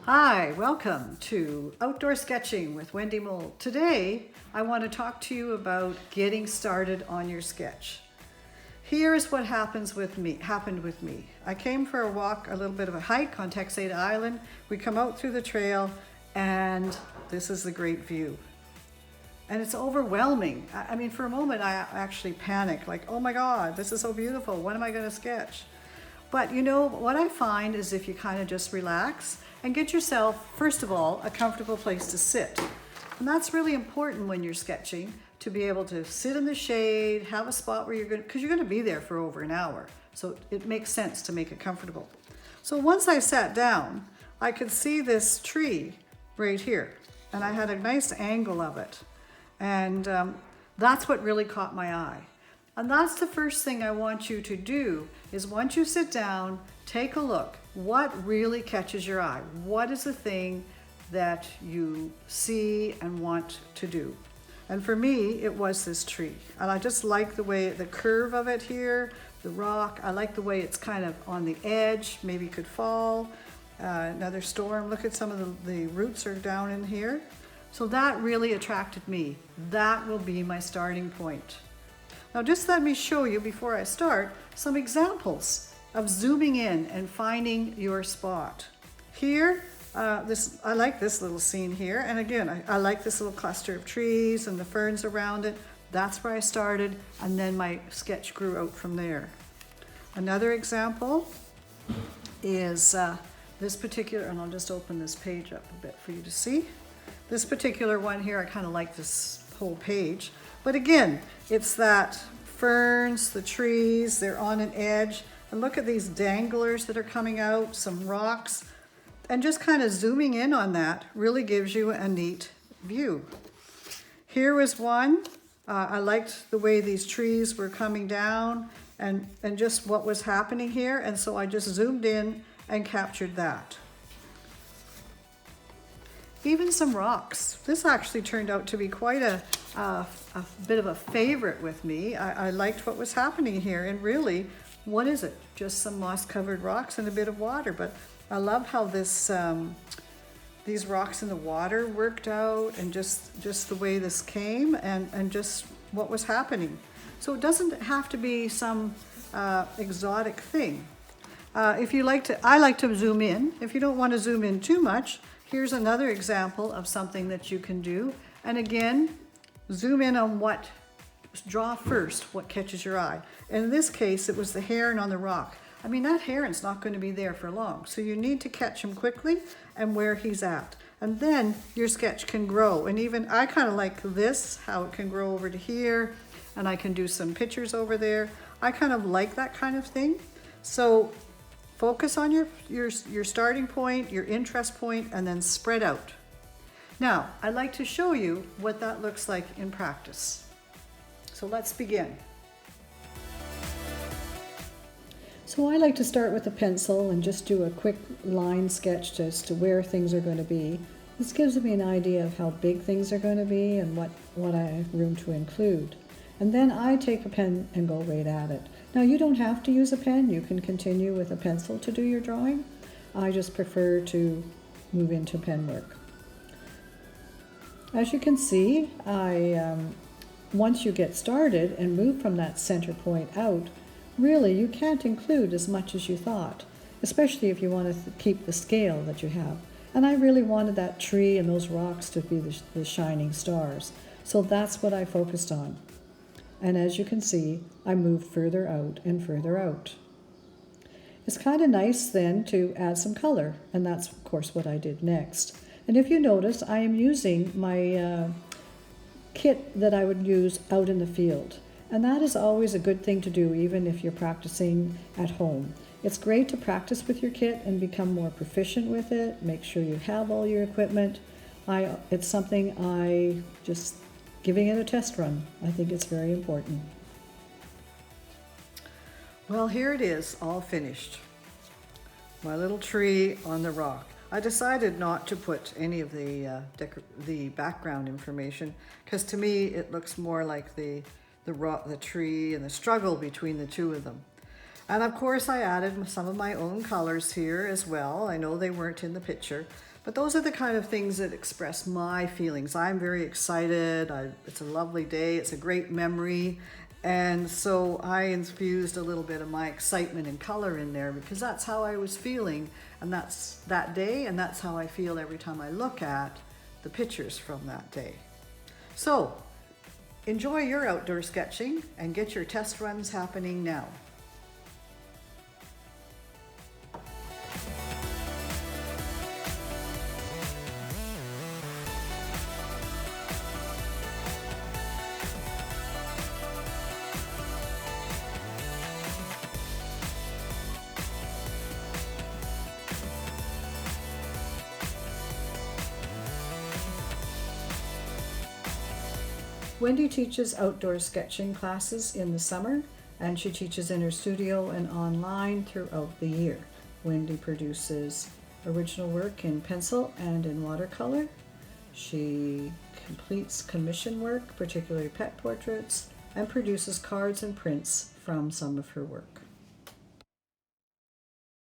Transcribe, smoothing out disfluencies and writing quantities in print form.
Hi, welcome to Outdoor Sketching with Wendy Mould. Today, I want to talk to you about getting started on your sketch. Here is what happened with me. I came for a walk, a little bit of a hike on Texada Island. We come out through the trail and this is the great view. And it's overwhelming. I mean, for a moment, I actually panicked, like, oh my God, this is so beautiful. When am I going to sketch? But you know, what I find is if you kind of just relax and get yourself, first of all, a comfortable place to sit. And that's really important when you're sketching, to be able to sit in the shade, have a spot where because you're going to be there for over an hour. So it makes sense to make it comfortable. So once I sat down, I could see this tree right here. And I had a nice angle of it. And that's what really caught my eye. And that's the first thing I want you to do is once you sit down, take a look. What really catches your eye? What is the thing that you see and want to do? And for me, it was this tree. And I just like the way, the curve of it here, the rock. I like the way it's kind of on the edge, maybe could fall. Another storm, look at some of the roots are down in here. So that really attracted me. That will be my starting point. Now just let me show you, before I start, some examples of zooming in and finding your spot. Here, I like this little scene here. And again, I like this little cluster of trees and the ferns around it. That's where I started, and then my sketch grew out from there. Another example is this particular, and I'll just open this page up a bit for you to see. This particular one here, I kind of like this whole page. But again, it's that ferns, the trees, they're on an edge. And look at these danglers that are coming out, some rocks. And just kind of zooming in on that really gives you a neat view. Here was one. I liked the way these trees were coming down and just what was happening here. And so I just zoomed in and captured that. Even some rocks. This actually turned out to be quite a bit of a favorite with me. I liked what was happening here, and really, what is it? Just some moss-covered rocks and a bit of water. But I love how this these rocks in the water worked out, and just the way this came, and just what was happening. So it doesn't have to be some exotic thing. If you like to, I like to zoom in. If you don't want to zoom in too much, here's another example of something that you can do. And again, zoom in on draw first what catches your eye. In this case, it was the heron on the rock. I mean, that heron's not going to be there for long. So you need to catch him quickly and where he's at. And then your sketch can grow. And even, I kind of like this, how it can grow over to here. And I can do some pictures over there. I kind of like that kind of thing. So focus on your starting point, your interest point, and then spread out. Now, I'd like to show you what that looks like in practice. So let's begin. So I like to start with a pencil and just do a quick line sketch as to where things are going to be. This gives me an idea of how big things are going to be and what I have room to include. And then I take a pen and go right at it. Now you don't have to use a pen, you can continue with a pencil to do your drawing. I just prefer to move into pen work. As you can see, once you get started and move from that center point out, really you can't include as much as you thought, especially if you want to keep the scale that you have. And I really wanted that tree and those rocks to be the shining stars. So that's what I focused on. And as you can see, I moved further out and further out. It's kind of nice then to add some color, and that's of course what I did next. And if you notice, I am using my kit that I would use out in the field. And that is always a good thing to do, even if you're practicing at home. It's great to practice with your kit and become more proficient with it. Make sure you have all your equipment. It's something I just giving it a test run. I think it's very important. Well, here it is, all finished. My little tree on the rock. I decided not to put any of the background information because to me it looks more like the tree and the struggle between the two of them. And of course I added some of my own colors here as well. I know they weren't in the picture, But those are the kind of things that express my feelings. I'm very excited. It's a lovely day. It's a great memory. And so I infused a little bit of my excitement and color in there because that's how I was feeling. And that's that day. And that's how I feel every time I look at the pictures from that day. So enjoy your outdoor sketching and get your test runs happening now. Wendy teaches outdoor sketching classes in the summer, and she teaches in her studio and online throughout the year. Wendy produces original work in pencil and in watercolor. She completes commission work, particularly pet portraits, and produces cards and prints from some of her work.